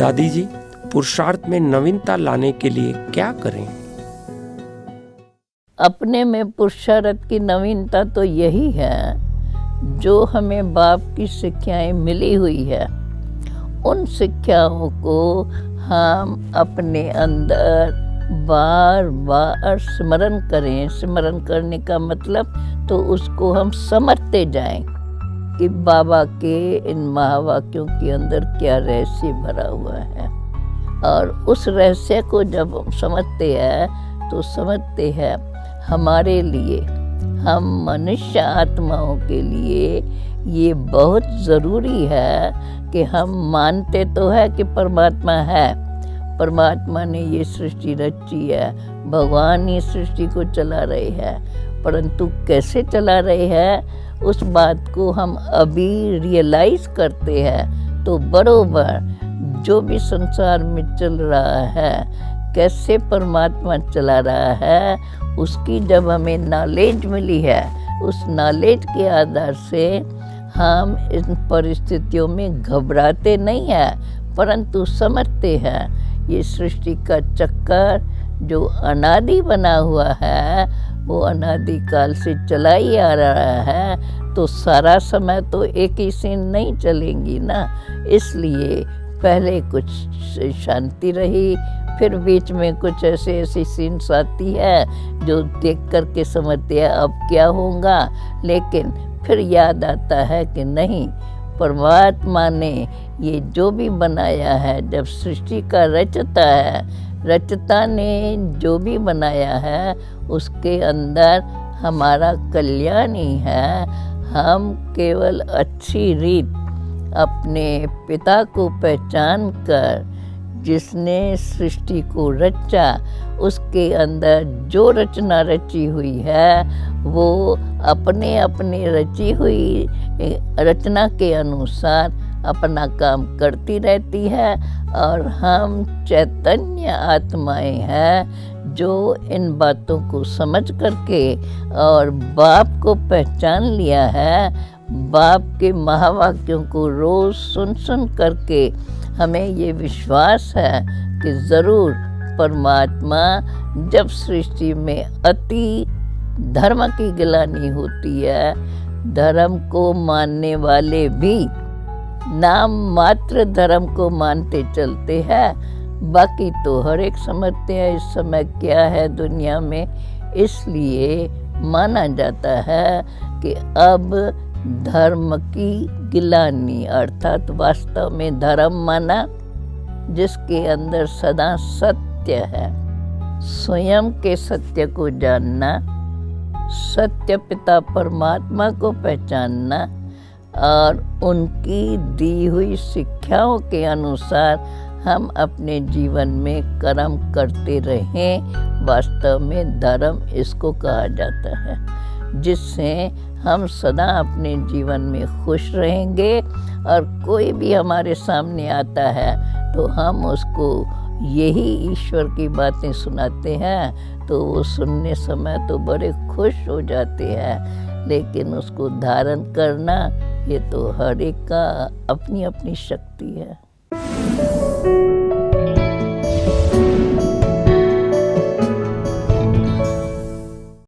दादी जी, पुरुषार्थ में नवीनता लाने के लिए क्या करें? अपने में पुरुषार्थ की नवीनता तो यही है जो हमें बाप की शिक्षाएं मिली हुई है। उन शिक्षाओं को हम अपने अंदर बार बार स्मरण करें। स्मरण करने का मतलब तो उसको हम समझते जाएं कि बाबा के इन महावाक्यों के अंदर क्या रहस्य भरा हुआ है। और उस रहस्य को जब हम समझते हैं तो समझते हैं हमारे लिए, हम मनुष्य आत्माओं के लिए ये बहुत ज़रूरी है कि हम मानते तो है कि परमात्मा है, परमात्मा ने ये सृष्टि रची है, भगवान ये सृष्टि को चला रहे हैं, परंतु कैसे चला रहे हैं उस बात को हम अभी रियलाइज़ करते हैं। तो बरोबर जो भी संसार में चल रहा है, कैसे परमात्मा चला रहा है, उसकी जब हमें नॉलेज मिली है, उस नॉलेज के आधार से हम इन परिस्थितियों में घबराते नहीं हैं, परंतु समझते हैं ये सृष्टि का चक्कर जो अनादि बना हुआ है वो अनादि काल से चला ही आ रहा है। तो सारा समय तो एक ही सीन नहीं चलेंगी ना, इसलिए पहले कुछ शांति रही, फिर बीच में कुछ ऐसी सीन्स आती है जो देख कर के समझते हैं अब क्या होगा, लेकिन फिर याद आता है कि नहीं, परमात्मा ने ये जो भी बनाया है, जब सृष्टि का रचता ने जो भी बनाया है उसके अंदर हमारा कल्याण ही है। हम केवल अच्छी रीत अपने पिता को पहचान कर, जिसने सृष्टि को रचा, उसके अंदर जो रचना रची हुई है वो अपने अपने रची हुई रचना के अनुसार अपना काम करती रहती है। और हम चैतन्य आत्माएं हैं जो इन बातों को समझ करके और बाप को पहचान लिया है। बाप के महावाक्यों को रोज़ सुन करके हमें ये विश्वास है कि ज़रूर परमात्मा जब सृष्टि में अति धर्म की गिलानी होती है, धर्म को मानने वाले भी नाम मात्र धर्म को मानते चलते हैं, बाकी तो हर एक समझते हैं इस समय क्या है दुनिया में। इसलिए माना जाता है कि अब धर्म की गिलानी, अर्थात वास्तव में धर्म माना जिसके अंदर सदा सत्य है, स्वयं के सत्य को जानना, सत्य पिता परमात्मा को पहचानना और उनकी दी हुई शिक्षाओं के अनुसार हम अपने जीवन में कर्म करते रहें। वास्तव में धर्म इसको कहा जाता है, जिससे हम सदा अपने जीवन में खुश रहेंगे। और कोई भी हमारे सामने आता है तो हम उसको यही ईश्वर की बातें सुनाते हैं तो वो सुनने समय तो बड़े खुश हो जाते हैं, लेकिन उसको धारण करना ये तो हर एक का अपनी अपनी शक्ति है।